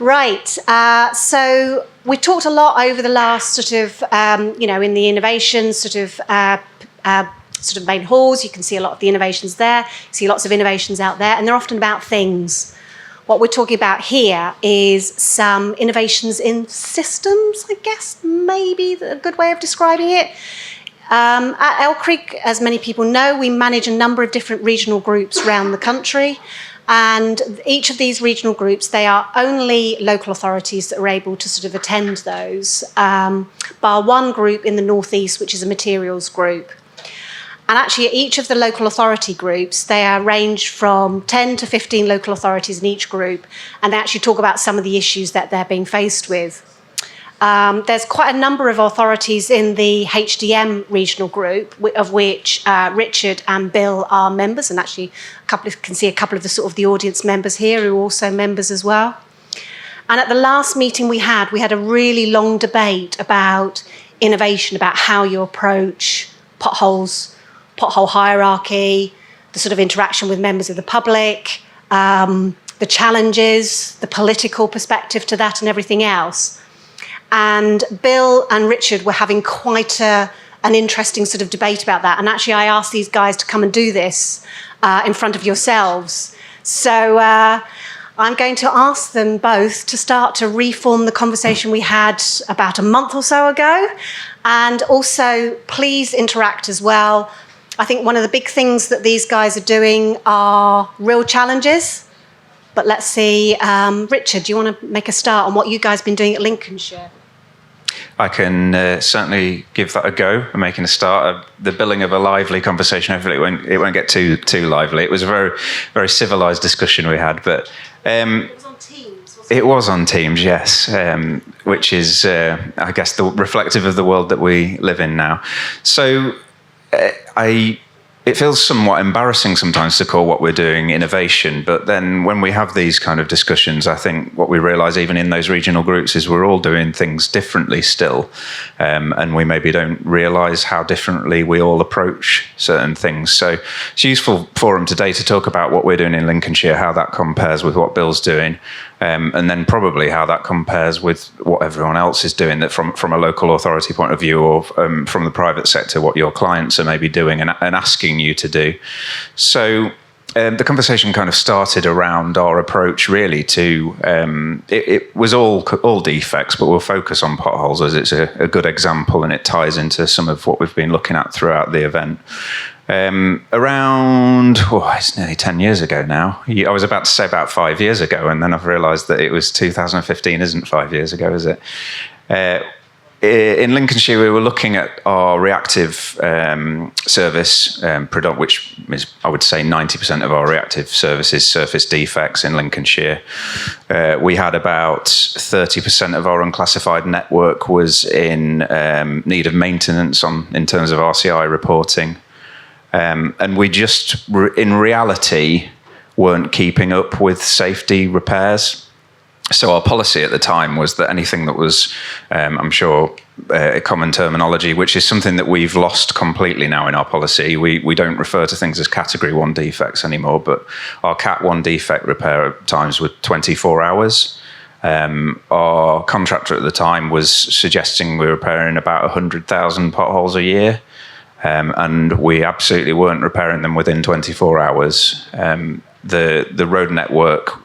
Right. So we talked a lot over the last in the innovations sort of main halls. You can see a lot of the innovations there. You see lots of innovations out there, and they're often about things. What we're talking about here is some innovations in systems, I guess, maybe a good way of describing it. At Elk Creek, as many people know, we manage a number of different regional groups around the country. And each of these regional groups, they are only local authorities that are able to sort of attend those, bar one group in the northeast, which is a materials group. And actually, each of the local authority groups, they are ranged from 10 to 15 local authorities in each group, and they actually talk about some of the issues that they're being faced with. There's quite a number of authorities in the HDM regional group, of which Richard and Bill are members, and actually can see a couple of the audience members here who are also members as well. And at the last meeting we had a really long debate about innovation, about how you approach potholes, pothole hierarchy, the sort of interaction with members of the public, the challenges, the political perspective to that and everything else. And Bill and Richard were having quite an interesting sort of debate about that. And actually, I asked these guys to come and do this in front of yourselves. So I'm going to ask them both to start to reform the conversation we had about a month or so ago. And also, please interact as well. I think one of the big things that these guys are doing are real challenges. But let's see, Richard, do you want to make a start on what you guys have been doing at Lincolnshire? I can certainly give that a go. I'm making a start of the billing of a lively conversation. Hopefully it won't get too lively. It was a very, very civilised discussion we had. But it was on Teams, wasn't it? It was on Teams, yes, which is, I guess, reflective of the world that we live in now. So it feels somewhat embarrassing sometimes to call what we're doing innovation, but then when we have these kind of discussions, I think what we realise even in those regional groups is we're all doing things differently still, and we maybe don't realise how differently we all approach certain things. So it's a useful forum today to talk about what we're doing in Lincolnshire, how that compares with what Bill's doing, and then probably how that compares with what everyone else is doing, that from a local authority point of view, or from the private sector, what your clients are maybe doing and asking you to do. So the conversation kind of started around our approach really to, it was all defects, but we'll focus on potholes as it's a good example, and it ties into some of what we've been looking at throughout the event. It's nearly 10 years ago now. I was about to say about 5 years ago, and then I've realised that it was 2015 isn't 5 years ago, is it? In Lincolnshire, we were looking at our reactive service, which is, I would say, 90% of our reactive service is surface defects in Lincolnshire. We had about 30% of our unclassified network was in need of maintenance in terms of RCI reporting. And we just, in reality, weren't keeping up with safety repairs. So our policy at the time was that anything that was, I'm sure, a common terminology, which is something that we've lost completely now in our policy. We don't refer to things as Category 1 defects anymore, but our Cat 1 defect repair times were 24 hours. Our contractor at the time was suggesting we were repairing about 100,000 potholes a year. And we absolutely weren't repairing them within 24 hours. The road network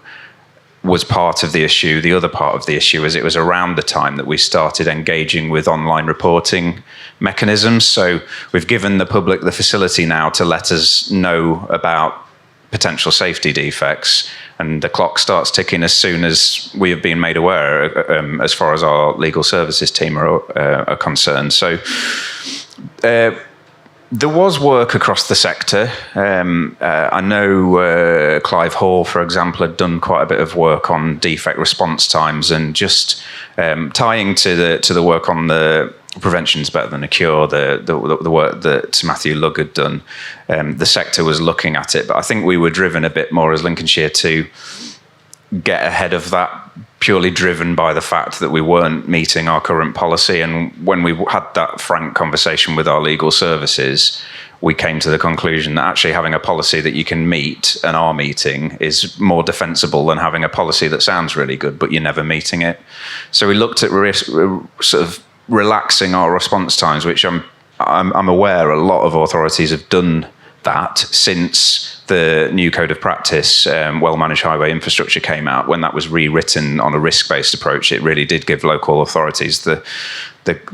was part of the issue. The other part of the issue is it was around the time that we started engaging with online reporting mechanisms. So we've given the public the facility now to let us know about potential safety defects, and the clock starts ticking as soon as we have been made aware, as far as our legal services team are concerned. So there was work across the sector. I know Clive Hall, for example, had done quite a bit of work on defect response times, and just tying to the work on the prevention's better than a cure, the work that Matthew Lugg had done. The sector was looking at it, but I think we were driven a bit more as Lincolnshire to get ahead of that, purely driven by the fact that we weren't meeting our current policy. And when we had that frank conversation with our legal services, we came to the conclusion that actually having a policy that you can meet and are meeting is more defensible than having a policy that sounds really good, but you're never meeting it. So we looked at sort of relaxing our response times, which I'm aware a lot of authorities have done that since the new code of practice, well-managed highway infrastructure, came out. When that was rewritten on a risk-based approach, it really did give local authorities the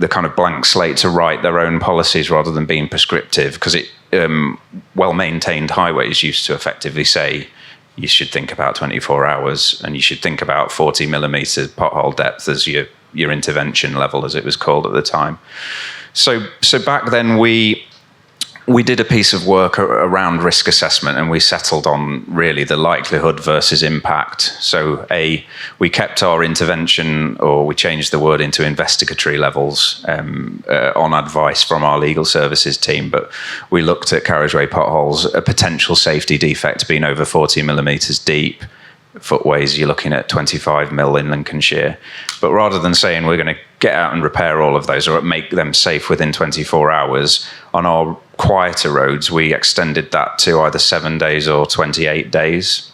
kind of blank slate to write their own policies rather than being prescriptive, because well-maintained highways used to effectively say you should think about 24 hours and you should think about 40 millimetre pothole depth as your intervention level, as it was called at the time. So back then we did a piece of work around risk assessment, and we settled on really the likelihood versus impact. So we kept our intervention, or we changed the word into investigatory levels on advice from our legal services team, but we looked at carriageway potholes, a potential safety defect being over 40 millimetres deep. Footways, you're looking at 25 mil in Lincolnshire. But rather than saying we're going to get out and repair all of those or make them safe within 24 hours, on our quieter roads, we extended that to either 7 days or 28 days,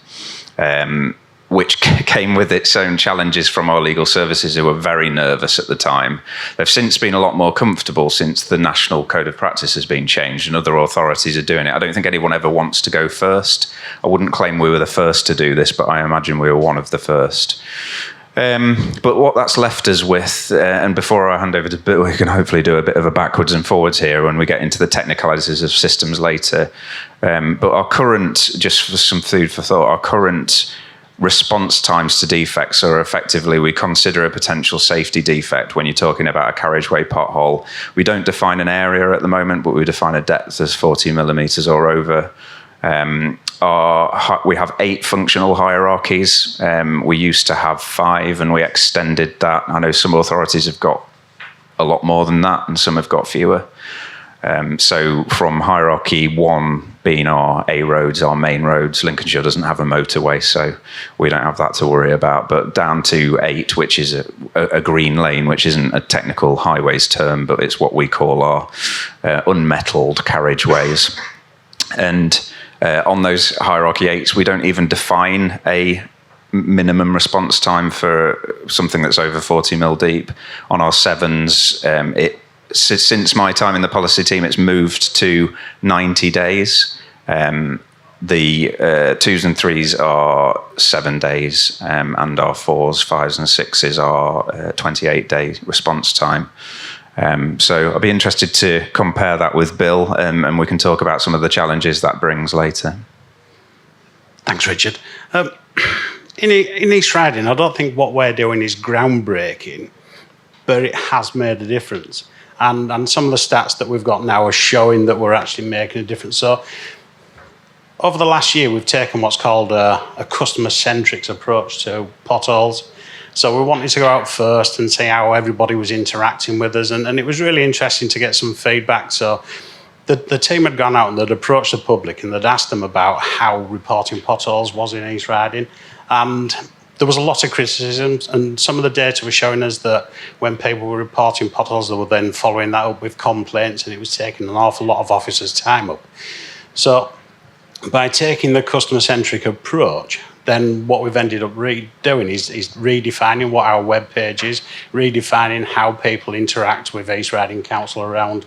which came with its own challenges from our legal services, who were very nervous at the time. They've since been a lot more comfortable since the National Code of Practice has been changed and other authorities are doing it. I don't think anyone ever wants to go first. I wouldn't claim we were the first to do this, but I imagine we were one of the first. But what that's left us with, and before I hand over to Bill, we can hopefully do a bit of a backwards and forwards here when we get into the technicalities of systems later. But our current, just for some food for thought, our current response times to defects are effectively, we consider a potential safety defect when you're talking about a carriageway pothole. We don't define an area at the moment, but we define a depth as 40 millimetres or over. We have 8 functional hierarchies. We used to have 5 and we extended that. I know some authorities have got a lot more than that and some have got fewer. So from hierarchy 1 being our A roads, our main roads, Lincolnshire doesn't have a motorway, so we don't have that to worry about, but down to 8, which is a green lane, which isn't a technical highways term, but it's what we call our unmetalled carriageways. And on those hierarchy 8s, we don't even define a minimum response time for something that's over 40 mil deep. On our 7s, since my time in the policy team, it's moved to 90 days. The 2s and 3s are 7 days, and our 4s, 5s and 6s are 28-day response time. So I'll be interested to compare that with Bill, and we can talk about some of the challenges that brings later. Thanks, Richard. In East Riding, I don't think what we're doing is groundbreaking, but it has made a difference. And some of the stats that we've got now are showing that we're actually making a difference. So over the last year, we've taken what's called a customer-centric approach to potholes. So we wanted to go out first and see how everybody was interacting with us. And it was really interesting to get some feedback. So the team had gone out and they'd approached the public and they'd asked them about how reporting potholes was in East Riding. And there was a lot of criticisms, and some of the data was showing us that when people were reporting potholes, they were then following that up with complaints, and it was taking an awful lot of officers' time up. So by taking the customer-centric approach, then what we've ended up doing is redefining what our web page is, redefining how people interact with East Riding Council around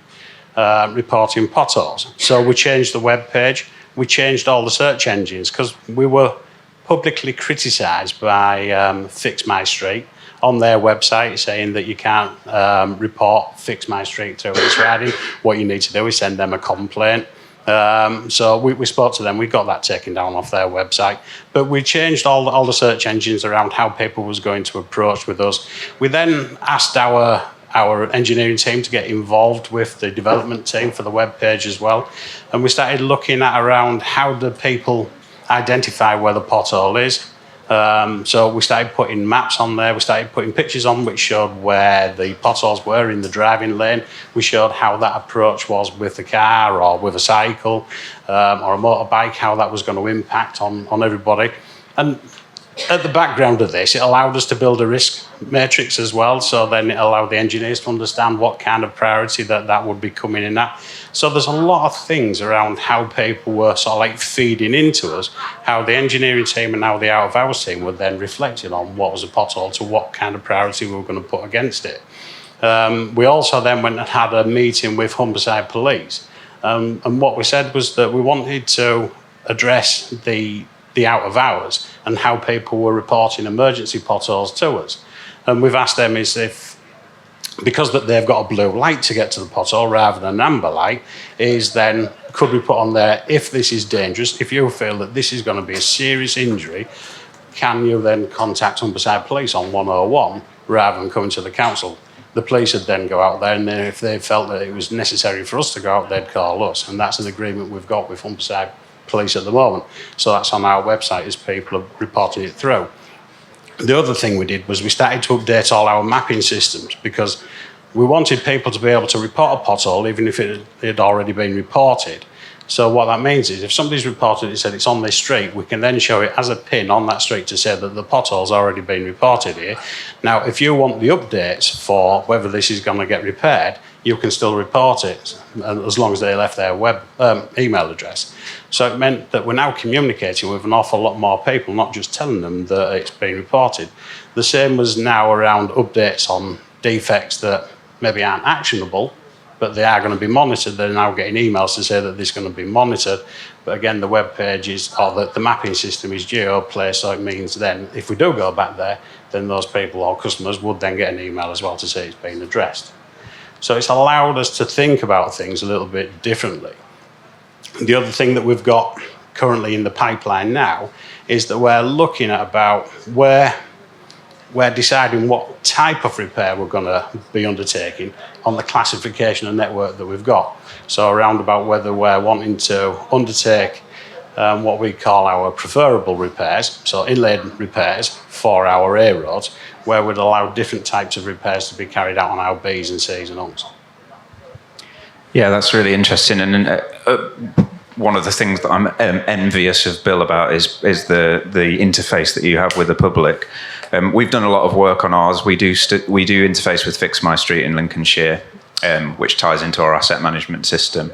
reporting potholes. So we changed the web page, we changed all the search engines, because we were publicly criticised by Fix My Street on their website, saying that you can't report Fix My Street through East Riding. What you need to do is send them a complaint. So we spoke to them, we got that taken down off their website, but we changed all the search engines around how people was going to approach with us. We then asked our engineering team to get involved with the development team for the web page as well, and we started looking at around how do people identify where the pothole is. So we started putting maps on there, we started putting pictures on which showed where the potholes were in the driving lane. We showed how that approach was with the car or with a cycle or a motorbike, how that was going to impact on everybody. And at the background of this, it allowed us to build a risk matrix as well. So then it allowed the engineers to understand what kind of priority that would be coming in at. So there's a lot of things around how people were sort of like feeding into us, how the engineering team and now the out of hours team were then reflecting on what was a pothole to what kind of priority we were going to put against it. We also then went and had a meeting with Humberside Police. And what we said was that we wanted to address the out of hours and how people were reporting emergency potholes to us. And we've asked them because that they've got a blue light to get to the pothole rather than an amber light, is then could we put on there, if this is dangerous, if you feel that this is going to be a serious injury, can you then contact Humberside Police on 101 rather than coming to the council? The police would then go out there, and then if they felt that it was necessary for us to go out, they'd call us. And that's an agreement we've got with Humberside Police at the moment. So that's on our website as people are reporting it through. The other thing we did was we started to update all our mapping systems, because we wanted people to be able to report a pothole even if it had already been reported. So what that means is if somebody's reported it, said it's on this street, we can then show it as a pin on that street to say that the pothole's already been reported here. Now, if you want the updates for whether this is going to get repaired, you can still report it as long as they left their email address. So it meant that we're now communicating with an awful lot more people, not just telling them that it's been reported. The same was now around updates on defects that maybe aren't actionable, but they are going to be monitored. They're now getting emails to say that this is going to be monitored. But again, the web page is, or the mapping system is geo-placed, so it means then if we do go back there, then those people or customers would then get an email as well to say it's been addressed. So it's allowed us to think about things a little bit differently. The other thing that we've got currently in the pipeline now is that we're looking at about where we're deciding what type of repair we're going to be undertaking on the classification and network that we've got. So around about whether we're wanting to undertake what we call our preferable repairs, so inlaid repairs for our A roads, where we'd allow different types of repairs to be carried out on our Bs and Cs and Unks. Yeah, that's really interesting. And one of the things that I'm envious of Bill about is the interface that you have with the public. We've done a lot of work on ours. We do interface with Fix My Street in Lincolnshire, which ties into our asset management system.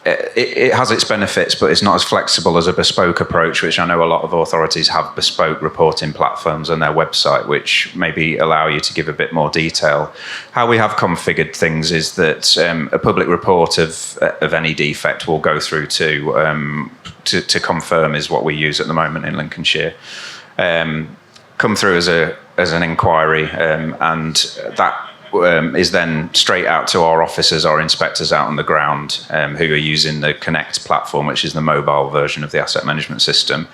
It has its benefits, but it's not as flexible as a bespoke approach, which I know a lot of authorities have bespoke reporting platforms on their website, which maybe allow you to give a bit more detail. How we have configured things is that a public report of any defect will go through to confirm is what we use at the moment in Lincolnshire. Come through as an inquiry, and that is then straight out to our officers, our inspectors out on the ground, who are using the Connect platform, which is the mobile version of the asset management system,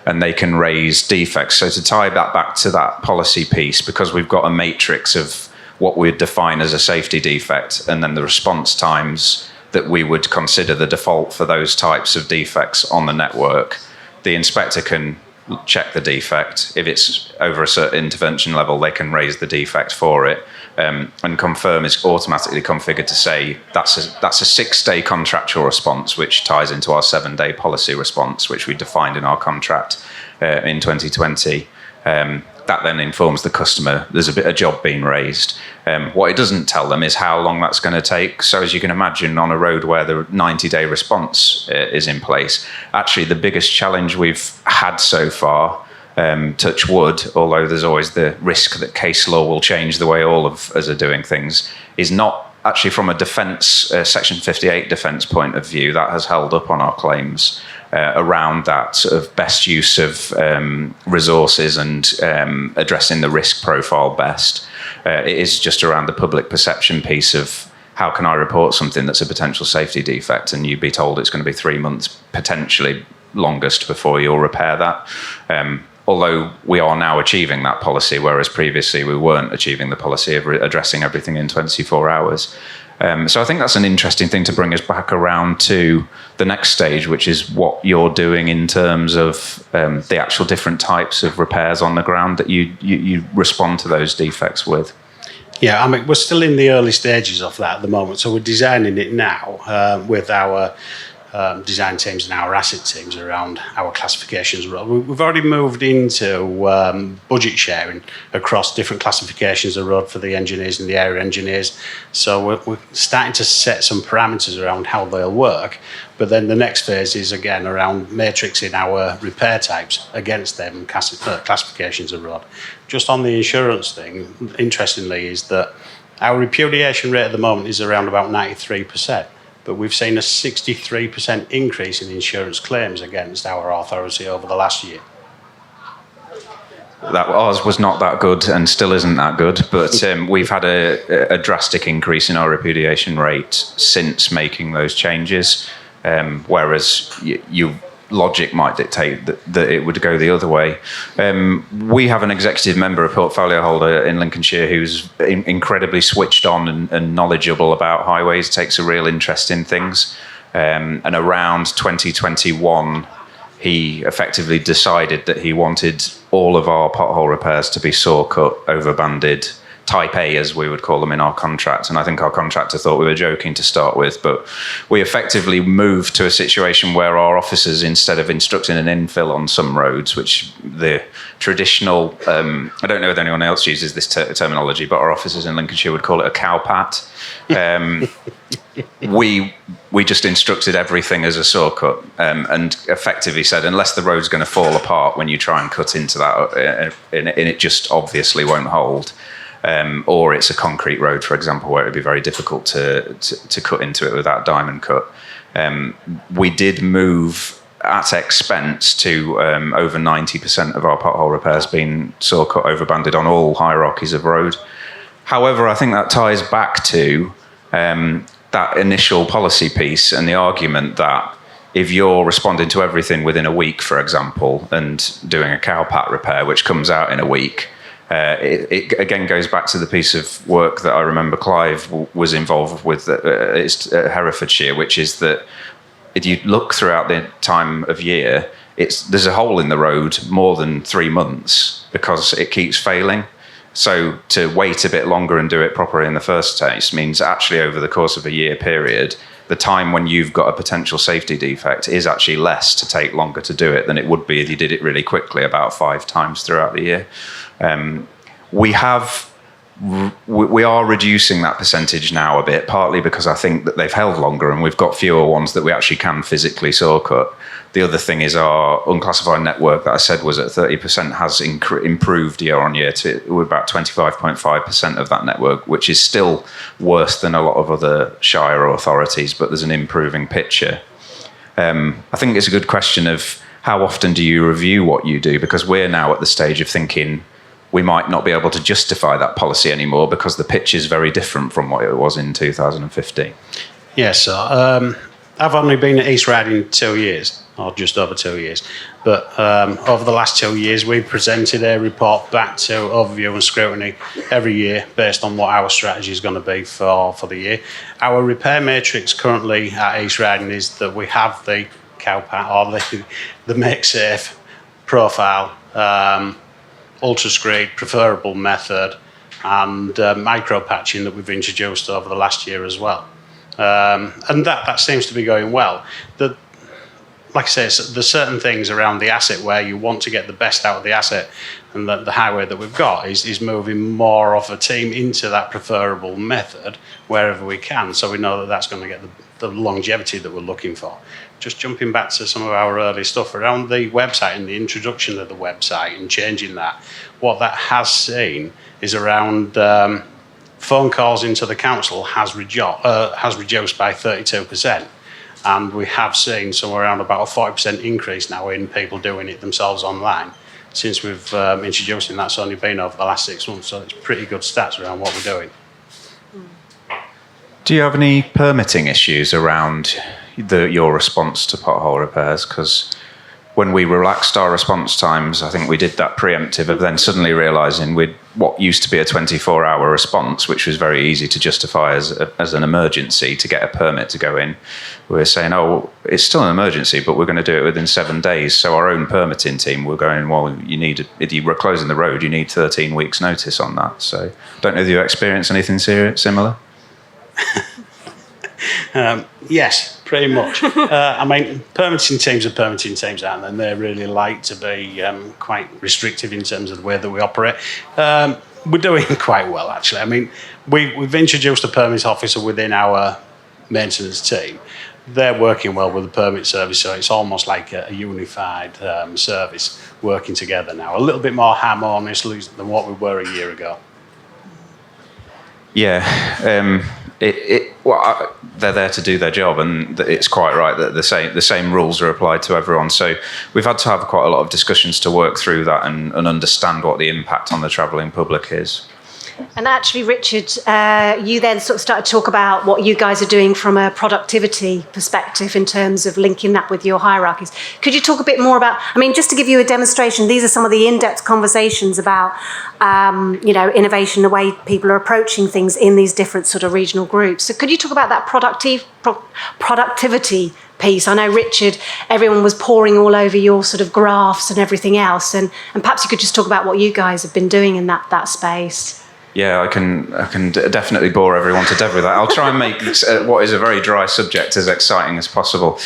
and they can raise defects. So to tie that back to that policy piece, because we've got a matrix of what we'd define as a safety defect, and then the response times that we would consider the default for those types of defects on the network, the inspector can check the defect. If it's over a certain intervention level, they can raise the defect for it. And confirm is automatically configured to say that's a 6-day contractual response, which ties into our 7-day policy response, which we defined in our contract in 2020. That then informs the customer there's a job being raised. What it doesn't tell them is how long that's going to take. So as you can imagine, on a road where the 90-day response is in place, actually the biggest challenge we've had so far, touch wood, although there's always the risk that case law will change the way all of us are doing things, is not actually from a defence, Section 58 defence point of view. That has held up on our claims around that sort of best use of resources and addressing the risk profile best. It is just around the public perception piece of how can I report something that's a potential safety defect and you be told it's going to be 3 months, potentially longest, before you'll repair that. Although we are now achieving that policy, whereas previously we weren't achieving the policy of addressing everything in 24 hours. So I think that's an interesting thing to bring us back around to the next stage, which is what you're doing in terms of the actual different types of repairs on the ground that you respond to those defects with. Yeah, I mean, we're still in the early stages of that at the moment. So we're designing it now with our design teams and our asset teams around our classifications. We've already moved into budget sharing across different classifications of road for the engineers and the area engineers. So we're starting to set some parameters around how they'll work. But then the next phase is again around matrixing our repair types against them classifications of road. Just on the insurance thing, interestingly, is that our repudiation rate at the moment is around about 93%. But we've seen a 63% increase in insurance claims against our authority over the last year. That ours was not that good and still isn't that good, but we've had a drastic increase in our repudiation rate since making those changes, whereas you logic might dictate that it would go the other way. We have an executive member, a portfolio holder in Lincolnshire, who's incredibly switched on and knowledgeable about highways, takes a real interest in things. And around 2021, he effectively decided that he wanted all of our pothole repairs to be saw cut, over-banded, Type A, as we would call them in our contract. And I think our contractor thought we were joking to start with, but we effectively moved to a situation where our officers, instead of instructing an infill on some roads, which the traditional, I don't know if anyone else uses this terminology, but our officers in Lincolnshire would call it a cowpat. We just instructed everything as a saw cut, and effectively said, unless the road's going to fall apart when you try and cut into that, and it just obviously won't hold. Or it's a concrete road, for example, where it would be very difficult to cut into it without diamond cut. We did move at expense to over 90% of our pothole repairs being saw cut, over banded on all hierarchies of road. However, I think that ties back to that initial policy piece and the argument that if you're responding to everything within a week, for example, and doing a cowpat repair, which comes out in a week, it again goes back to the piece of work that I remember Clive was involved with at Herefordshire, which is that if you look throughout the time of year, there's a hole in the road more than 3 months because it keeps failing. So to wait a bit longer and do it properly in the first place means actually over the course of a year period, the time when you've got a potential safety defect is actually less to take longer to do it than it would be if you did it really quickly, about 5 times throughout the year. We are reducing that percentage now a bit, partly because I think that they've held longer and we've got fewer ones that we actually can physically saw cut. The other thing is our unclassified network that I said was at 30% has improved year on year to about 25.5% of that network, which is still worse than a lot of other shire authorities, but there's an improving picture. I think it's a good question of how often do you review what you do, because we're now at the stage of thinking we might not be able to justify that policy anymore because the pitch is very different from what it was in 2015. Yes, so I've only been at East Riding 2 years, or just over 2 years. But over the last 2 years, we've presented a report back to overview and scrutiny every year based on what our strategy is going to be for the year. Our repair matrix currently at East Riding is that we have the cowpat or the make safe profile, ultra screed, preferable method, and micro patching that we've introduced over the last year as well. And that seems to be going well. Like I say, there's certain things around the asset where you want to get the best out of the asset, and the highway that we've got is moving more of a team into that preferable method wherever we can, so we know that that's going to get the longevity that we're looking for. Just jumping back to some of our early stuff around the website and the introduction of the website and changing that, what that has seen is around phone calls into the council has reduced by 32%. And we have seen somewhere around about a 40% increase now in people doing it themselves online. Since we've introduced it, that's only been over the last 6 months, so it's pretty good stats around what we're doing. Do you have any permitting issues around your response to pothole repairs? Because when we relaxed our response times, I think we did that preemptive of then suddenly realising what used to be a 24-hour response, which was very easy to justify as an emergency to get a permit to go in. We were saying, oh, it's still an emergency, but we're going to do it within 7 days. So our own permitting team were going, well, if you were closing the road, you need 13 weeks notice on that. So don't know if you experienced anything similar? Yes, pretty much. I mean, permitting teams are permitting teams, aren't they? And they really like to be quite restrictive in terms of the way that we operate. We're doing quite well, actually. I mean, we've introduced a permit officer within our maintenance team. They're working well with the permit service, so it's almost like a unified service working together now. A little bit more harmonious than what we were a year ago. Yeah, they're there to do their job, and it's quite right that the same rules are applied to everyone. So we've had to have quite a lot of discussions to work through that and understand what the impact on the travelling public is. And actually, Richard, you then sort of started to talk about what you guys are doing from a productivity perspective in terms of linking that with your hierarchies. Could you talk a bit more about, I mean, just to give you a demonstration, these are some of the in-depth conversations about, innovation, the way people are approaching things in these different sort of regional groups. So could you talk about that productivity piece? I know, Richard, everyone was pouring all over your sort of graphs and everything else, and perhaps you could just talk about what you guys have been doing in that space. Yeah, I can definitely bore everyone to death with that. I'll try and make what is a very dry subject as exciting as possible.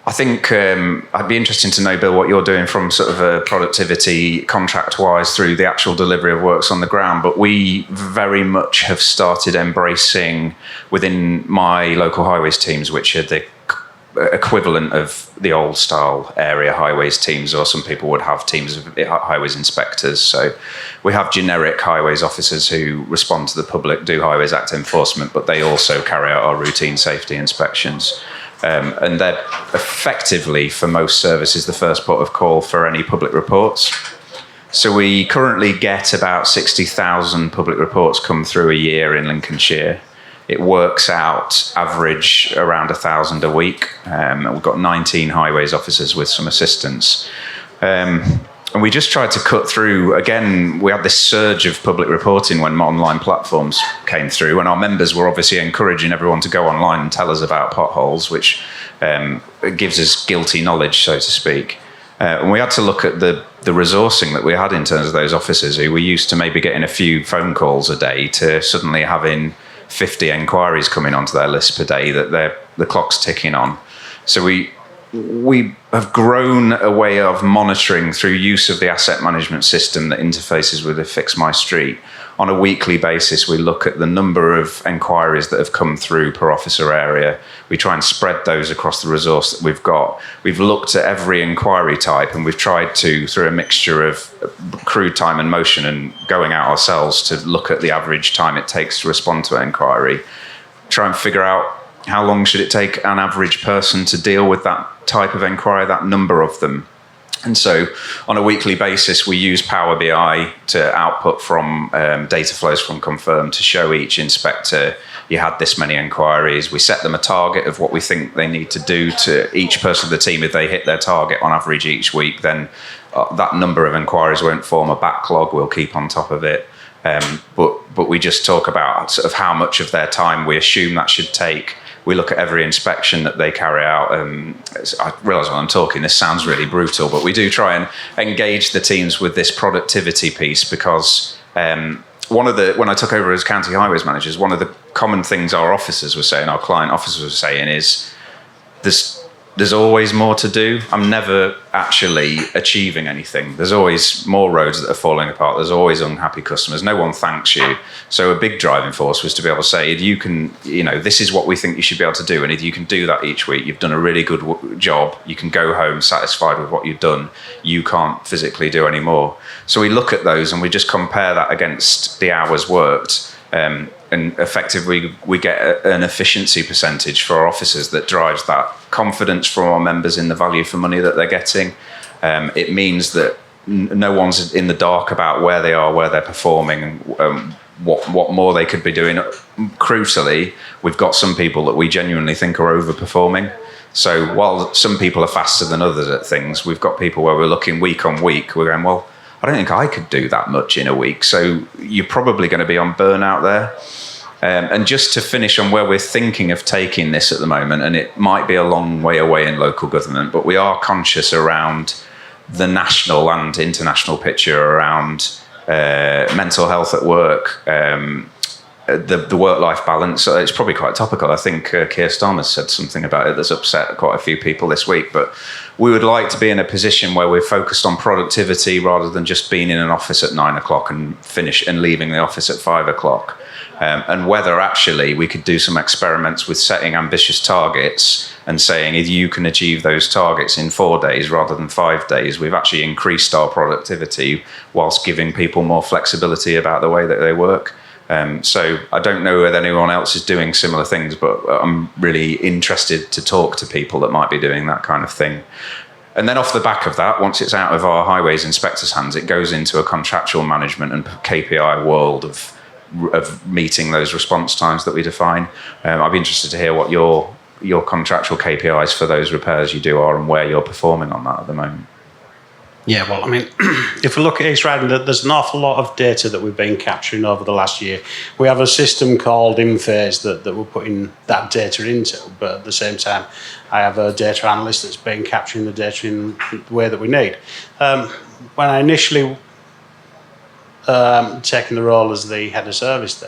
I think I'd be interested to know, Bill, what you're doing from sort of a productivity contract-wise through the actual delivery of works on the ground. But we very much have started embracing within my local highways teams, which are the equivalent of the old style area highways teams, or some people would have teams of highways inspectors. So we have generic highways officers who respond to the public, do Highways Act enforcement, but they also carry out our routine safety inspections. And they're effectively, for most services, the first port of call for any public reports. So we currently get about 60,000 public reports come through a year in Lincolnshire. It works out average around 1,000 a week. We've got 19 highways officers with some assistants. And we just tried to cut through, again, we had this surge of public reporting when online platforms came through, and our members were obviously encouraging everyone to go online and tell us about potholes, which gives us guilty knowledge, so to speak. And we had to look at the resourcing that we had in terms of those officers who were used to maybe getting a few phone calls a day to suddenly having 50 enquiries coming onto their list per day that the clock's ticking on. So we have grown a way of monitoring through use of the asset management system that interfaces with the Fix My Street. On a weekly basis, we look at the number of enquiries that have come through per officer area. We try and spread those across the resource that we've got. We've looked at every inquiry type, and we've tried to, through a mixture of crude time and motion and going out ourselves, to look at the average time it takes to respond to an inquiry, try and figure out how long should it take an average person to deal with that type of inquiry, that number of them. And so on a weekly basis, we use Power BI to output from data flows from Confirm to show each inspector, you had this many inquiries. We set them a target of what we think they need to do to each person of the team. If they hit their target on average each week, then that number of inquiries won't form a backlog. We'll keep on top of it. But we just talk about sort of how much of their time we assume that should take. We look at every inspection that they carry out. I realise when I'm talking, this sounds really brutal, but we do try and engage the teams with this productivity piece, because when I took over as county highways managers, one of the common things our officers were saying, our client officers were saying, is there's always more to do. I'm never actually achieving anything. There's always more roads that are falling apart. There's always unhappy customers. No one thanks you. So a big driving force was to be able to say, if you can, this is what we think you should be able to do. And if you can do that each week, you've done a really good job. You can go home satisfied with what you've done. You can't physically do any more. So we look at those and we just compare that against the hours worked. And effectively, we get an efficiency percentage for our officers that drives that confidence from our members in the value for money that they're getting. It means that no one's in the dark about where they are, where they're performing, and what more they could be doing. Crucially, we've got some people that we genuinely think are overperforming. So while some people are faster than others at things, we've got people where we're looking week on week, we're going, well, I don't think I could do that much in a week. So you're probably going to be on burnout there. And just to finish on where we're thinking of taking this at the moment, and it might be a long way away in local government, but we are conscious around the national and international picture around mental health at work, the work-life balance, it's probably quite topical. I think Keir Starmer's said something about it that's upset quite a few people this week, but we would like to be in a position where we're focused on productivity rather than just being in an office at 9 o'clock and leaving the office at 5 o'clock. And whether actually we could do some experiments with setting ambitious targets and saying if you can achieve those targets in 4 days rather than 5 days, we've actually increased our productivity whilst giving people more flexibility about the way that they work. So I don't know whether anyone else is doing similar things, but I'm really interested to talk to people that might be doing that kind of thing. And then off the back of that, once it's out of our highways inspectors' hands, it goes into a contractual management and KPI world of meeting those response times that we define. I'd be interested to hear what your contractual KPIs for those repairs you do are and where you're performing on that at the moment. Yeah, well, I mean, if we look at East Riding, there's an awful lot of data that we've been capturing over the last year. We have a system called InPhase that we're putting that data into, but at the same time, I have a data analyst that's been capturing the data in the way that we need. When I initially taken the role as the head of service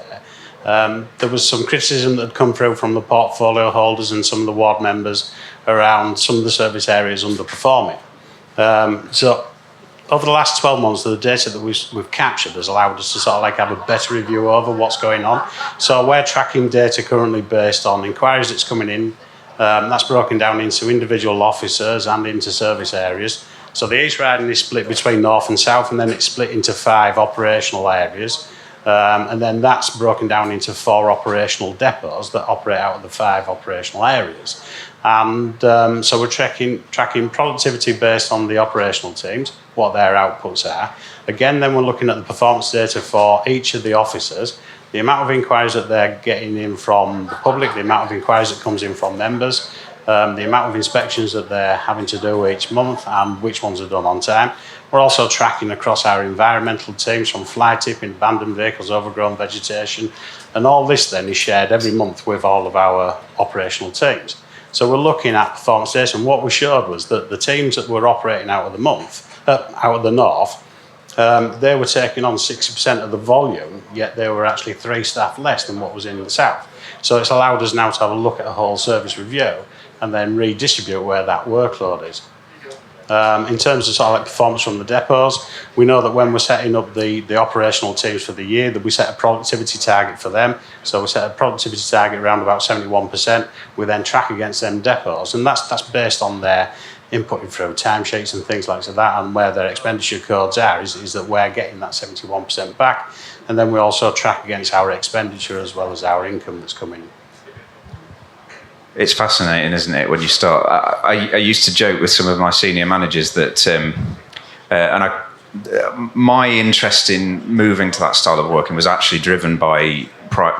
there was some criticism that had come through from the portfolio holders and some of the ward members around some of the service areas underperforming. So over the last 12 months, the data that we've captured has allowed us to sort of like have a better review over what's going on. So we're tracking data currently based on inquiries that's coming in. That's broken down into individual officers and into service areas. So the East Riding is split between north and south, and then it's split into 5 operational areas. And then that's broken down into 4 operational depots that operate out of the 5 operational areas. And so we're tracking productivity based on the operational teams, what their outputs are. Again, then we're looking at the performance data for each of the officers, the amount of inquiries that they're getting in from the public, the amount of inquiries that comes in from members, the amount of inspections that they're having to do each month and which ones are done on time. We're also tracking across our environmental teams from fly tipping, abandoned vehicles, overgrown vegetation, and all this then is shared every month with all of our operational teams. So we're looking at performance data, and what we showed was that the teams that were operating out of the north, they were taking on 60% of the volume, yet they were actually 3 staff less than what was in the south. So it's allowed us now to have a look at a whole service review and then redistribute where that workload is. In terms of sort of like performance from the depots, we know that when we're setting up the operational teams for the year, that we set a productivity target for them. So we set a productivity target around about 71%. We then track against them depots, and that's based on their inputting through timesheets and things like that, and where their expenditure codes are, is that we're getting that 71% back. And then we also track against our expenditure as well as our income that's coming in. It's fascinating, isn't it, when you start... I used to joke with some of my senior managers that... my interest in moving to that style of working was actually driven by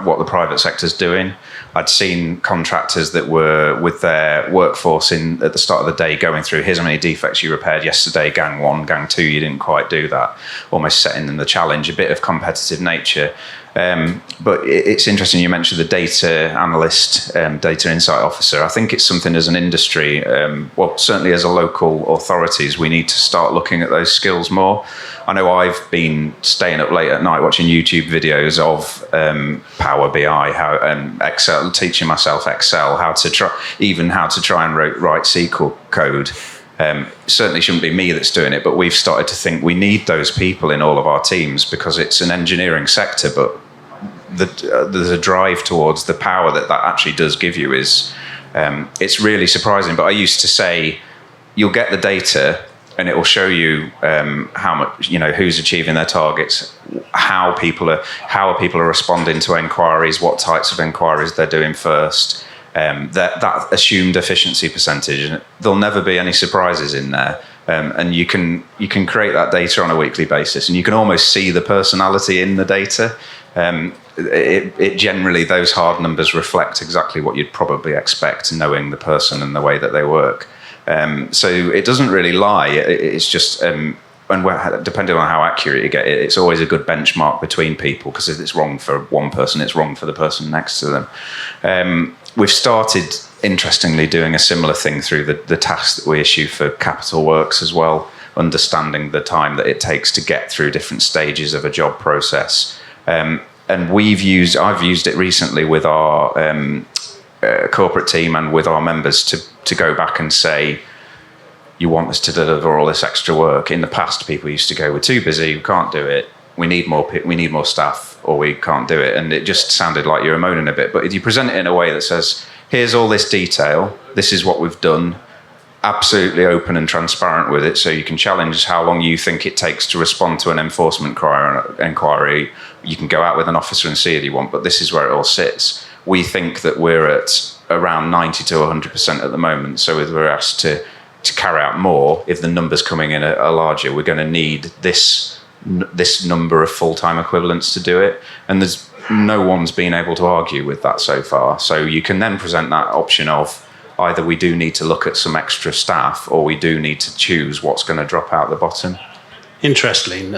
what the private sector's doing. I'd seen contractors that were with their workforce at the start of the day going through, here's how many defects you repaired yesterday, gang 1, gang 2, you didn't quite do that, almost setting them the challenge, a bit of competitive nature. But it's interesting you mentioned the data analyst, data insight officer. I think it's something as an industry, well, certainly as a local authorities, we need to start looking at those skills more. I know I've been staying up late at night watching YouTube videos of Power BI, Excel, teaching myself Excel, how to try and write SQL code. Certainly shouldn't be me that's doing it, but we've started to think we need those people in all of our teams because it's an engineering sector, but there's a drive towards the power that actually does give you is it's really surprising. But I used to say you'll get the data and it will show you how much, who's achieving their targets, how people are responding to inquiries, what types of inquiries they're doing first. That assumed efficiency percentage, and there'll never be any surprises in there. And you can create that data on a weekly basis, and you can almost see the personality in the data. It generally, those hard numbers reflect exactly what you'd probably expect, knowing the person and the way that they work. So it doesn't really lie. It's just, and depending on how accurate you get it, it's always a good benchmark between people, because if it's wrong for one person, it's wrong for the person next to them. We've started, interestingly, doing a similar thing through the tasks that we issue for capital works as well, understanding the time that it takes to get through different stages of a job process. and I've used it recently with our corporate team and with our members to go back and say, you want us to deliver all this extra work. In the past, people used to go, we're too busy, we can't do it. We need more staff, or we can't do it. And it just sounded like you were moaning a bit. But if you present it in a way that says, here's all this detail, this is what we've done, absolutely open and transparent with it, so you can challenge how long you think it takes to respond to an enforcement inquiry. You can go out with an officer and see if you want, but this is where it all sits. We think that we're at around 90 to 100% at the moment. So if we're asked to carry out more, if the numbers coming in are larger, we're going to need this number of full-time equivalents to do it. And there's no one's been able to argue with that so far. So you can then present that option of either we do need to look at some extra staff, or we do need to choose what's going to drop out the bottom. Interesting.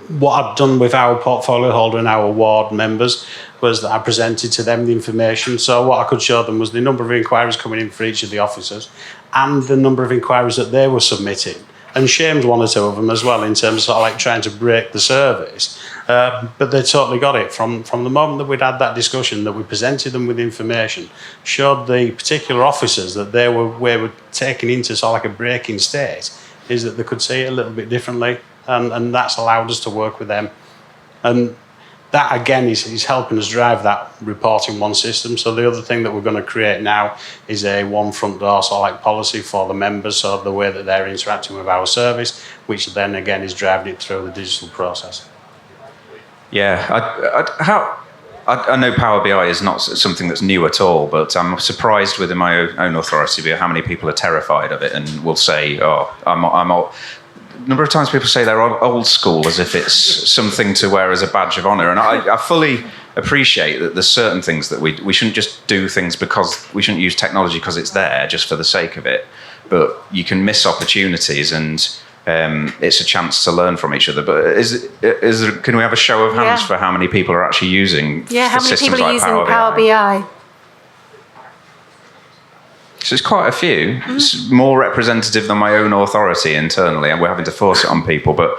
What I've done with our portfolio holder and our ward members was that I presented to them the information. So what I could show them was the number of inquiries coming in for each of the officers and the number of inquiries that they were submitting, and shamed one or two of them as well in terms of sort of like trying to break the service. But they totally got it from the moment that we'd had that discussion, that we presented them with information, showed the particular officers that we were taken into sort of like a breaking state, is that they could see it a little bit differently, and that's allowed us to work with them. And that again is helping us drive that reporting one system. So the other thing that we're going to create now is a one front door sort of like policy for the members, so the way that they're interacting with our service, which then again is driving it through the digital process. Yeah, I know Power BI is not something that's new at all, but I'm surprised within my own authority by how many people are terrified of it and will say, "Oh, I'm old." A number of times people say they're old school as if it's something to wear as a badge of honour, and I fully appreciate that there's certain things that we shouldn't just do things because we shouldn't use technology because it's there just for the sake of it, but you can miss opportunities, and it's a chance to learn from each other. But can we have a show of hands for how many people are actually using how many systems people are like using Power BI? So it's quite a few. It's more representative than my own authority internally, and we're having to force it on people. But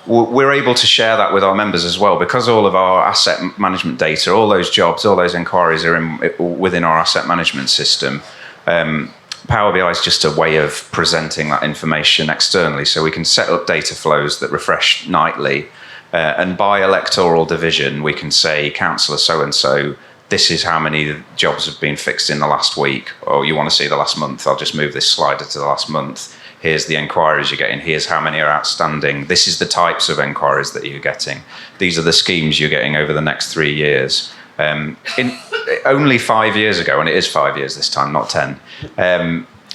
we're able to share that with our members as well, because all of our asset management data, all those jobs, all those inquiries are within our asset management system. Power BI is just a way of presenting that information externally, so we can set up data flows that refresh nightly, and by electoral division we can say, councillor so-and-so, this is how many jobs have been fixed in the last week, or you want to see the last month, I'll just move this slider to the last month. Here's the inquiries you're getting, here's how many are outstanding, this is the types of inquiries that you're getting, these are the schemes you're getting over the next 3 years. Only 5 years ago, and it is 5 years this time, not 10,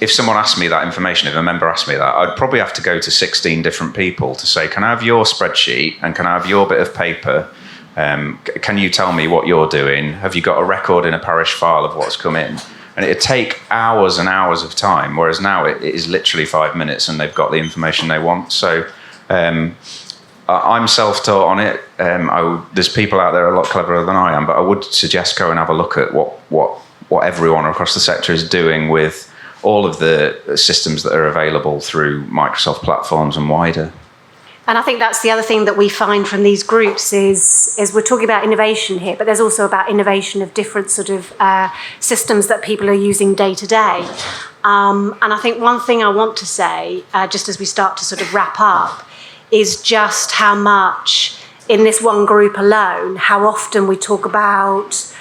if someone asked me that information, if a member asked me that, I'd probably have to go to 16 different people to say, can I have your spreadsheet and can I have your bit of paper? Can you tell me what you're doing? Have you got a record in a parish file of what's come in? And it'd take hours and hours of time, whereas now it is literally 5 minutes and they've got the information they want. So I'm self-taught on it. There's people out there a lot cleverer than I am, but I would suggest go and have a look at what everyone across the sector is doing with all of the systems that are available through Microsoft platforms and wider. And I think that's the other thing that we find from these groups is we're talking about innovation here, but there's also about innovation of different sort of systems that people are using day to day. And I think one thing I want to say, just as we start to sort of wrap up, is just how much in this one group alone, how often we talk about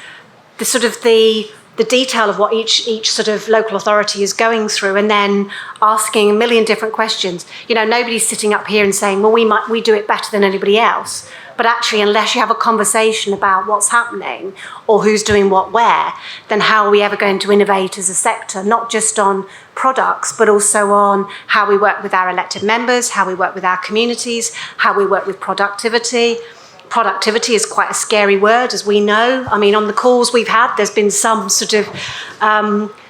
the sort of the detail of what each sort of local authority is going through, and then asking a million different questions. You know, nobody's sitting up here and saying, well, we do it better than anybody else. But actually, unless you have a conversation about what's happening or who's doing what where, then how are we ever going to innovate as a sector, not just on products, but also on how we work with our elected members, how we work with our communities, how we work with productivity. Productivity is quite a scary word, as we know. I mean, on the calls we've had, there's been some sort of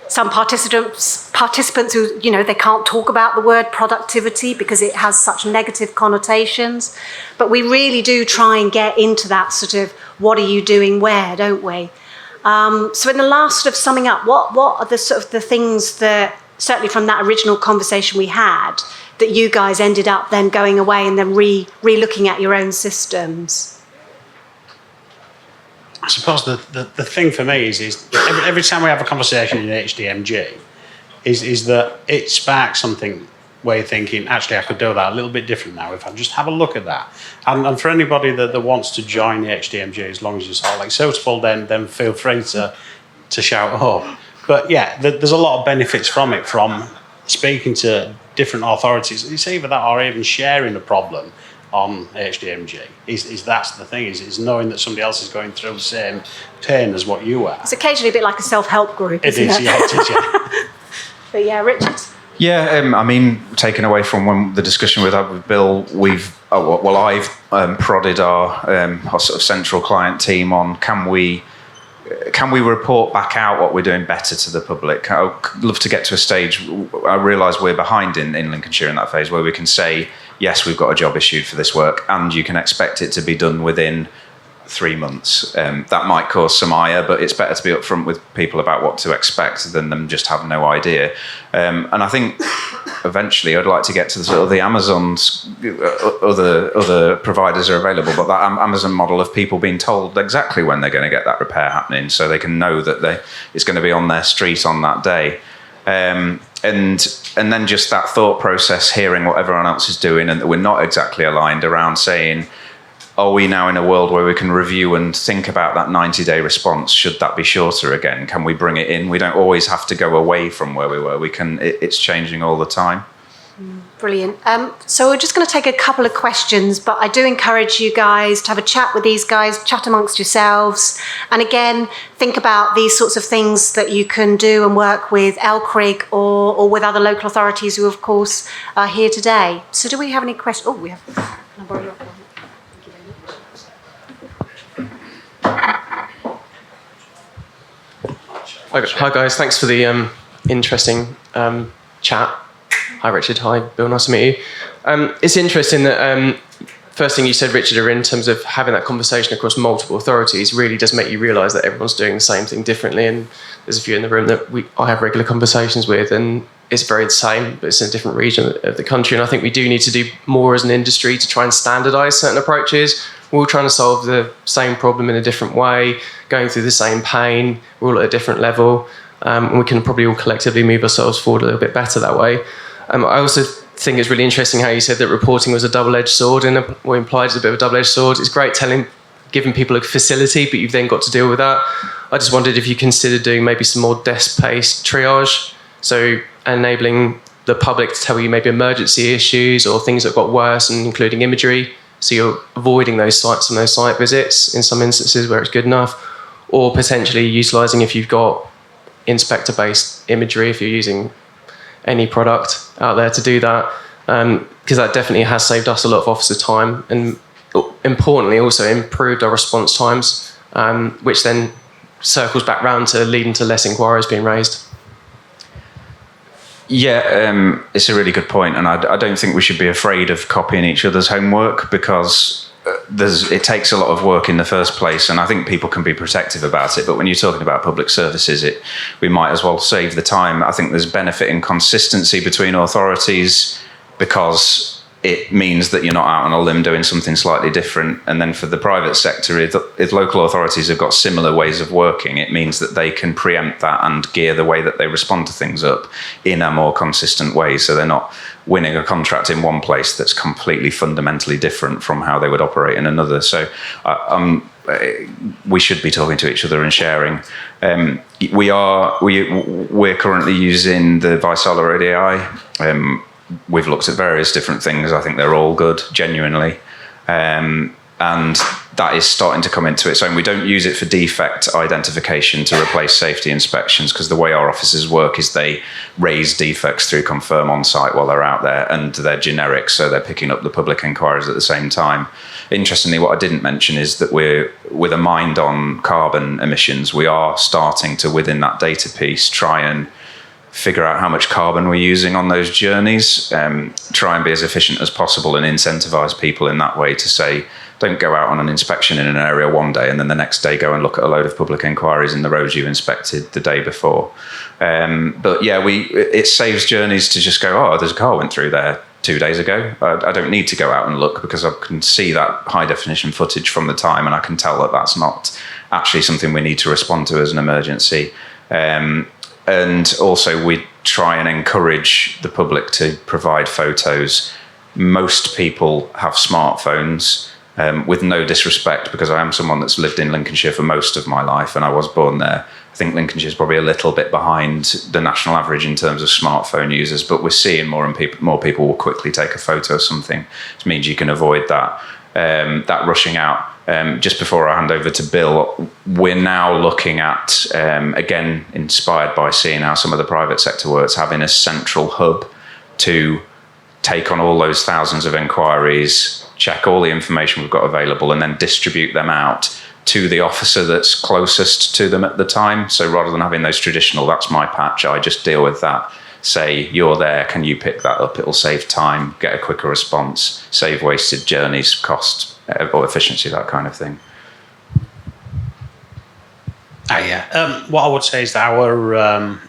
some participants who, you know, they can't talk about the word productivity because it has such negative connotations. But we really do try and get into that sort of what are you doing where, don't we? So in the last sort of summing up, what are the sort of the things that, certainly from that original conversation we had, that you guys ended up then going away and then re-looking at your own systems? I suppose the thing for me is every time we have a conversation in HDMG, is that it sparks something where you're thinking, actually, I could do that a little bit different now if I just have a look at that. And for anybody that wants to join the HDMG, as long as you're sort of like suitable, then feel free to shout up. But yeah, there's a lot of benefits from it, from speaking to different authorities. It's either that or even sharing the problem on HDMG. That's the thing, is knowing that somebody else is going through the same pain as what you are. It's occasionally a bit like a self-help group, It is, yeah, it is, yeah. But yeah, Richard. Yeah, I mean, taken away from the discussion we've had with Bill, I've prodded our sort of central client team on can we report back out what we're doing better to the public. I'd love to get to a stage. I realise we're behind in Lincolnshire in that phase where we can say, yes, we've got a job issued for this work, and you can expect it to be done within 3 months. That might cause some ire, but it's better to be upfront with people about what to expect than them just have no idea. And I think eventually I'd like to get to the sort of the Amazon's, other providers are available, but that Amazon model of people being told exactly when they're going to get that repair happening, so they can know that it's going to be on their street on that day. And then just that thought process, hearing what everyone else is doing and that we're not exactly aligned around saying, are we now in a world where we can review and think about that 90-day response? Should that be shorter again? Can we bring it in? We don't always have to go away from where we were. It's changing all the time. Brilliant. So we're just going to take a couple of questions, but I do encourage you guys to have a chat with these guys, chat amongst yourselves. And again, think about these sorts of things that you can do and work with LCRIG or with other local authorities who, of course, are here today. So do we have any questions? Oh, we have. Can I borrow your phone? Hi guys, thanks for the interesting chat. Hi Richard, hi Bill, nice to meet you. It's interesting that first thing you said, Richard, are in terms of having that conversation across multiple authorities really does make you realise that everyone's doing the same thing differently, and there's a few in the room that I have regular conversations with, and it's very the same, but it's in a different region of the country, and I think we do need to do more as an industry to try and standardise certain approaches. We're all trying to solve the same problem in a different way, going through the same pain, we're all at a different level, and we can probably all collectively move ourselves forward a little bit better that way. I also think it's really interesting how you said that reporting was a double-edged sword, and what implied is a bit of a double-edged sword. It's great giving people a facility, but you've then got to deal with that. I just wondered if you considered doing maybe some more desk-based triage, so enabling the public to tell you maybe emergency issues or things that got worse, and including imagery. So you're avoiding those sites and those site visits in some instances where it's good enough, or potentially utilising if you've got inspector-based imagery, if you're using any product out there to do that, because that definitely has saved us a lot of officer time and importantly also improved our response times, which then circles back round to leading to less inquiries being raised. Yeah, it's a really good point, and I don't think we should be afraid of copying each other's homework, because it takes a lot of work in the first place, and I think people can be protective about it. But when you're talking about public services, we might as well save the time. I think there's benefit in consistency between authorities, because it means that you're not out on a limb doing something slightly different. And then for the private sector, if local authorities have got similar ways of working, it means that they can preempt that and gear the way that they respond to things up in a more consistent way. So they're not winning a contract in one place that's completely fundamentally different from how they would operate in another. So we should be talking to each other and sharing. We're currently using the Visolar ODI. We've looked at various different things. I think they're all good, genuinely. And that is starting to come into its own. We don't use it for defect identification to replace safety inspections, because the way our officers work is they raise defects through confirm on site while they're out there, and they're generic, so they're picking up the public inquiries at the same time. Interestingly, what I didn't mention is that we're, with a mind on carbon emissions, we are starting to, within that data piece, try and figure out how much carbon we're using on those journeys, try and be as efficient as possible and incentivize people in that way to say, don't go out on an inspection in an area one day and then the next day go and look at a load of public inquiries in the roads you inspected the day before. But yeah, it saves journeys to just go, oh, there's a car went through there. 2 days ago. I don't need to go out and look because I can see that high definition footage from the time, and I can tell that that's not actually something we need to respond to as an emergency. And also we try and encourage the public to provide photos. Most people have smartphones, with no disrespect, because I am someone that's lived in Lincolnshire for most of my life and I was born there. I think Lincolnshire is probably a little bit behind the national average in terms of smartphone users, but we're seeing more people will quickly take a photo of something. It means you can avoid that rushing out. Just before I hand over to Bill, we're now looking at, again, inspired by seeing how some of the private sector works, having a central hub to take on all those thousands of inquiries, check all the information we've got available, and then distribute them out to the officer that's closest to them at the time. So rather than having those traditional, that's my patch, I just deal with that. Say, you're there, can you pick that up? It'll save time, get a quicker response, save wasted journeys, cost or efficiency, that kind of thing. What I would say is that our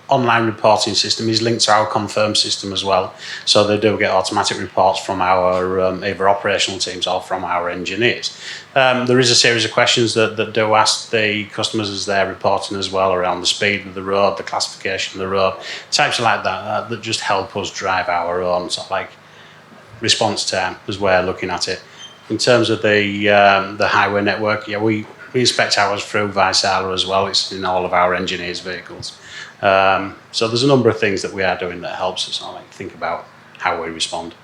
online reporting system is linked to our Confirm system as well. So they do get automatic reports from our either operational teams or from our engineers. There is a series of questions that do ask the customers as they're reporting as well around the speed of the road, the classification of the road, types like that that just help us drive our own sort of like response time as we're looking at it. In terms of the highway network, we inspect ours through Visala as well. It's in all of our engineers' vehicles. So there's a number of things that we are doing that helps us think about how we respond.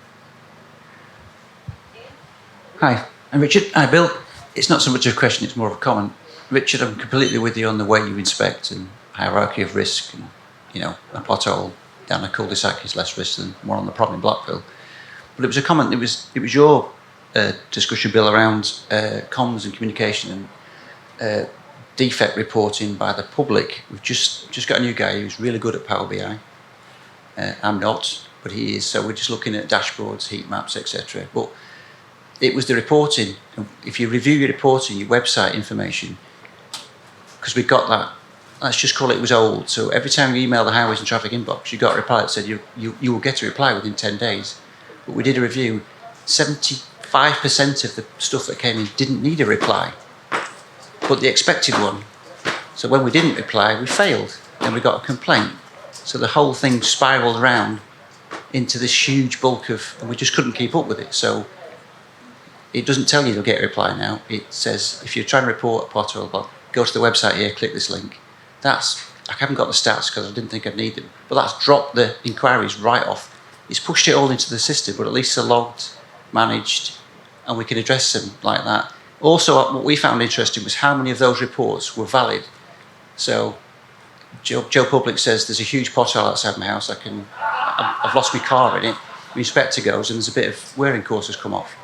Hi, I'm Richard. Hi, Bill. It's not so much a question, it's more of a comment. Richard, I'm completely with you on the way you inspect and hierarchy of risk. And, a pothole down a cul-de-sac is less risk than one on the problem in Blackville. But it was a comment, it was your discussion, Bill, around comms and communication and defect reporting by the public. We've just got a new guy who's really good at Power BI. I'm not, but he is. So we're just looking at dashboards, heat maps, etc. But it was the reporting. If you review your reporting, your website information, because we got that, let's just call it was old. So every time you email the highways and traffic inbox, you got a reply that said you will get a reply within 10 days. But we did a review, 75% of the stuff that came in didn't need a reply, but the expected one. So when we didn't reply, we failed, and we got a complaint. So the whole thing spiraled around into this huge bulk of, and we just couldn't keep up with it. So it doesn't tell you you'll get a reply now. It says, if you're trying to report a pothole, go to the website here, click this link. I haven't got the stats because I didn't think I'd need them, but that's dropped the inquiries right off. It's pushed it all into the system, but at least they're logged, managed, and we can address them like that. Also, what we found interesting was how many of those reports were valid. So Joe Public says there's a huge pothole outside my house. I've lost my car in it. The inspector goes and there's a bit of wearing course has come off.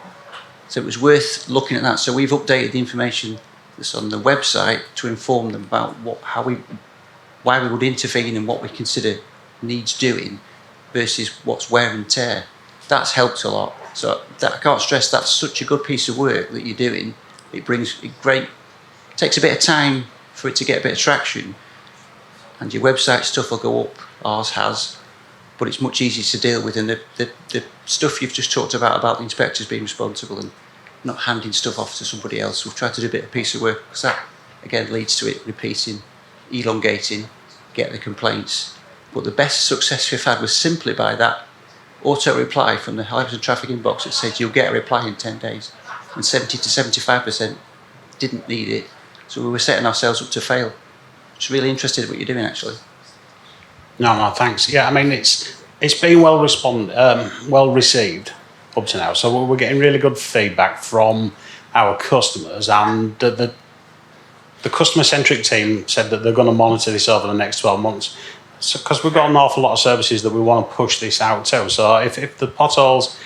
So it was worth looking at that. So we've updated the information that's on the website to inform them about why we would intervene and what we consider needs doing versus what's wear and tear. That's helped a lot. So I can't stress that's such a good piece of work that you're doing. It takes a bit of time for it to get a bit of traction, and your website stuff will go up, ours has, but it's much easier to deal with. And the stuff you've just talked about the inspectors being responsible and not handing stuff off to somebody else, we've tried to do a bit of piece of work, because that again leads to it repeating, elongating, get the complaints. But the best success we've had was simply by that auto reply from the highways and traffic inbox that said you'll get a reply in 10 days, and 70 to 75% didn't need it. So we were setting ourselves up to fail. It's really interested in what you're doing, actually. No, thanks. Yeah, I mean, it's been well received up to now. So we're getting really good feedback from our customers, and the customer-centric team said that they're going to monitor this over the next 12 months. So, because we've got an awful lot of services that we want to push this out to. So if the potholes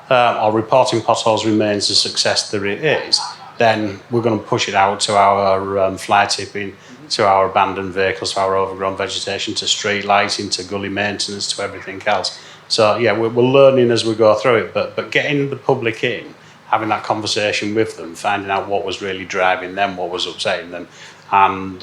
or reporting potholes remains a success that it is, then we're going to push it out to our fly tipping, to our abandoned vehicles, to our overgrown vegetation, to street lighting, to gully maintenance, to everything else. So yeah, we're learning as we go through it, but getting the public in, having that conversation with them, finding out what was really driving them, what was upsetting them, and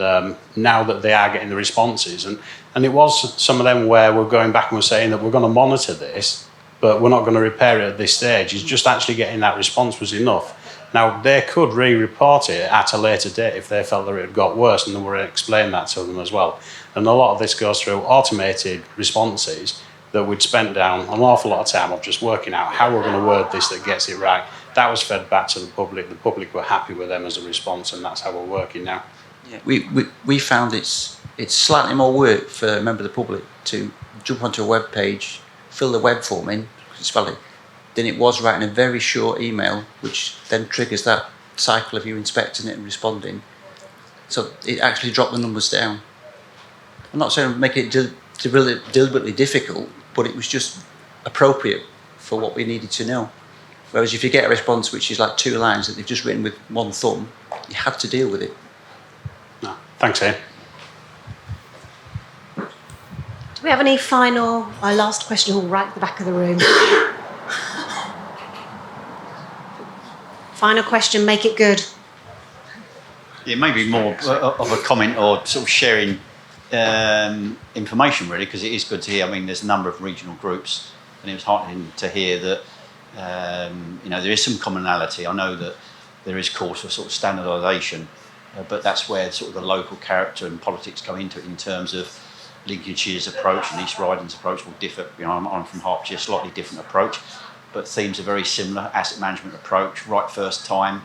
now that they are getting the responses, and it was some of them where we're going back and we're saying that we're going to monitor this, but we're not going to repair it at this stage. It's just actually getting that response was enough. Now, they could re-report it at a later date if they felt that it had got worse, and then we'll explain that to them as well. And a lot of this goes through automated responses that we'd spent down an awful lot of time of just working out how we're going to word this that gets it right. That was fed back to the public. The public were happy with them as a response, and that's how we're working now. Yeah, we found it's slightly more work for a member of the public to jump onto a web page, fill the web form in, because it's valid, than it was writing a very short email, which then triggers that cycle of you inspecting it and responding. So it actually dropped the numbers down. I'm not saying make it deliberately difficult, but it was just appropriate for what we needed to know. Whereas if you get a response which is like 2 lines that they've just written with one thumb, you have to deal with it. No, thanks, Ian. Do we have any final, last question right at the back of the room? Final question, make it good. It may be more of a comment or sort of sharing information, really, because it is good to hear. I mean, there's a number of regional groups, and it was heartening to hear that there is some commonality. I know that there is cause for sort of standardisation, but that's where sort of the local character and politics come into it in terms of Lincolnshire's approach and East Riding's approach will differ. I'm from Hertfordshire, slightly different approach, but themes are very similar. Asset management approach, right first time.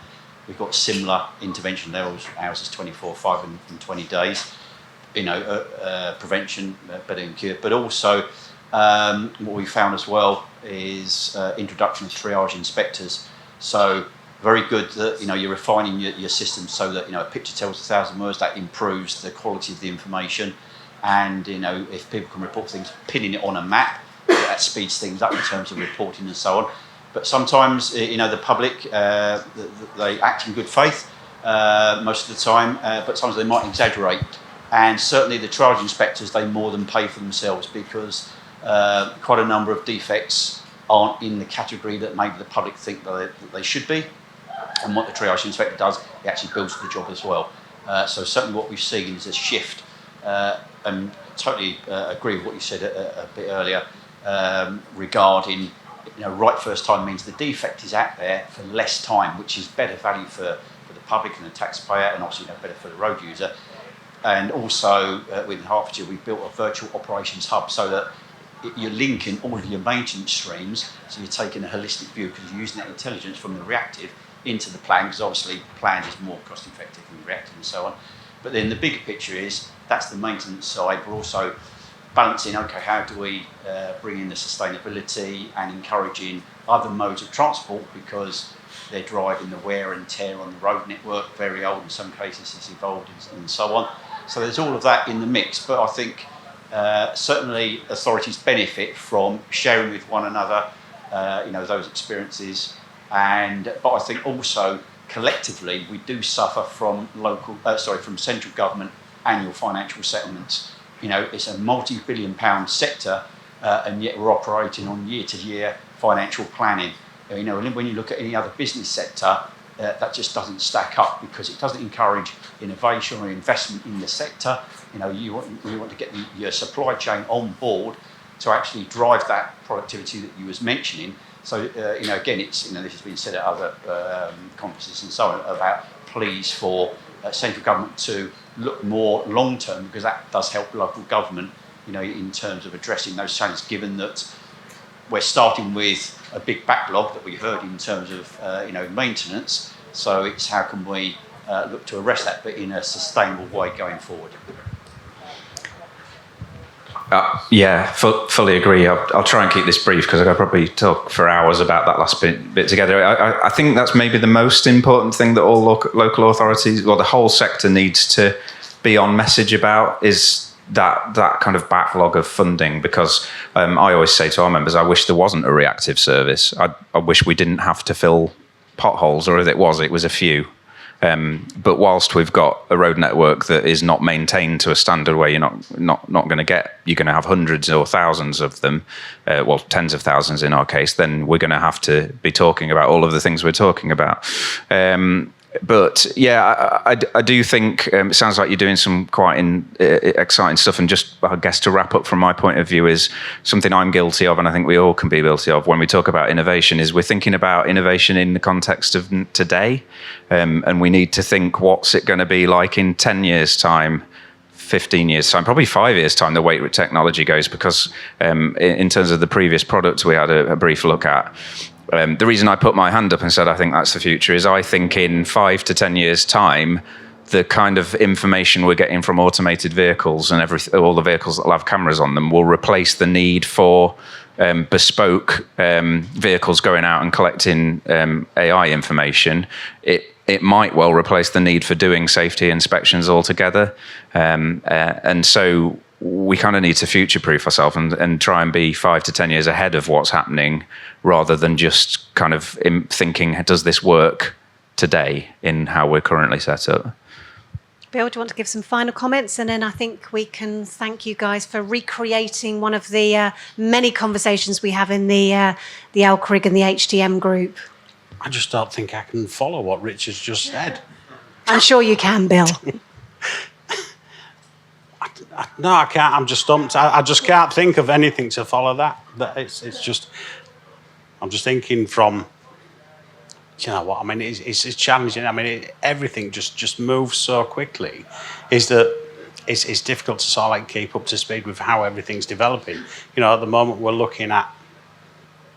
We've got similar intervention levels. Ours is 24/5 in 20 days. Prevention, better than cure. But also, what we found as well is introduction of triage inspectors. So very good that you're refining your system so that a picture tells 1,000 words. That improves the quality of the information. And if people can report things, pinning it on a map, that speeds things up in terms of reporting and so on. But sometimes the public they act in good faith most of the time, but sometimes they might exaggerate. And certainly the triage inspectors, they more than pay for themselves, because quite a number of defects aren't in the category that maybe the public think that they should be. And what the triage inspector does, he actually builds the job as well. So certainly what we've seen is a shift. And totally agree with what you said a bit earlier regarding right first time means the defect is out there for less time, which is better value for the public and the taxpayer, and obviously better for the road user. And also within Hertfordshire, we've built a virtual operations hub so that you're linking all of your maintenance streams, so you're taking a holistic view because you're using that intelligence from the reactive into the plan, because obviously planned is more cost effective than reactive and so on. But then the bigger picture is that's the maintenance side. We're also balancing, okay, how do we bring in the sustainability and encouraging other modes of transport, because they're driving the wear and tear on the road network, very old in some cases, it's evolved and so on. So there's all of that in the mix, but I think certainly authorities benefit from sharing with one another, those experiences, but I think also collectively we do suffer from from central government annual financial settlements. It's a multi-billion-pound sector, and yet we're operating on year-to-year financial planning. When you look at any other business sector, that just doesn't stack up, because it doesn't encourage innovation or investment in the sector. You want to get your supply chain on board to actually drive that productivity that you was mentioning. So again, it's this has been said at other conferences and so on about pleas for central government to look more long term, because that does help local government, in terms of addressing those challenges. Given that we're starting with a big backlog that we heard in terms of maintenance, so it's how can we look to arrest that, but in a sustainable way going forward. Fully agree. I'll try and keep this brief, because I could probably talk for hours about that last bit together. I think that's maybe the most important thing that all local authorities, the whole sector needs to be on message about, is that kind of backlog of funding. Because I always say to our members, I wish there wasn't a reactive service. I wish we didn't have to fill potholes, or if it was a few. But whilst we've got a road network that is not maintained to a standard where you're not going to you're going to have hundreds or thousands of them, tens of thousands in our case, then we're going to have to be talking about all of the things we're talking about. But yeah, I do think it sounds like you're doing some quite exciting stuff. And just, I guess, to wrap up from my point of view, is something I'm guilty of, and I think we all can be guilty of when we talk about innovation, is we're thinking about innovation in the context of today. And we need to think, what's it going to be like in 10 years' time, 15 years' time, probably 5 years' time, the way technology goes, because in terms of the previous products we had a brief look at, the reason I put my hand up and said I think that's the future is I think in 5 to 10 years' time, the kind of information we're getting from automated vehicles and all the vehicles that will have cameras on them will replace the need for bespoke vehicles going out and collecting AI information. It might well replace the need for doing safety inspections altogether. And so we kind of need to future-proof ourselves and try and be 5 to 10 years ahead of what's happening, rather than just kind of thinking, does this work today in how we're currently set up? Bill, do you want to give some final comments? And then I think we can thank you guys for recreating one of the many conversations we have in the LCRIG and the HTM group. I just don't think I can follow what Richard's just said. I'm sure you can, Bill. No, I can't. I'm just stumped. I just can't think of anything to follow that. It's just, I'm just thinking from, you know what, I mean, it's challenging. I mean, everything just moves so quickly, is that it's difficult to sort of like keep up to speed with how everything's developing. You know, at the moment we're looking at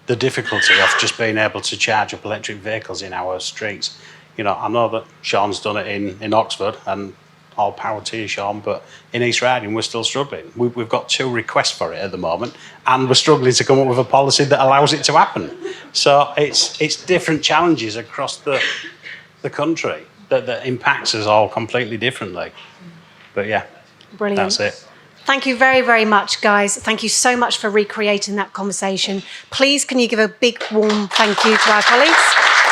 the difficulty of just being able to charge up electric vehicles in our streets. You know, I know that Sean's done it in Oxford, and all power to you, Sean, but in East Riding we're still struggling. We've got 2 requests for it at the moment, and we're struggling to come up with a policy that allows it to happen. So it's different challenges across the country that impacts us all completely differently. But yeah, Brilliant. That's it. Thank you very, very much, guys. Thank you so much for recreating that conversation. Please, can you give a big, warm thank you to our colleagues?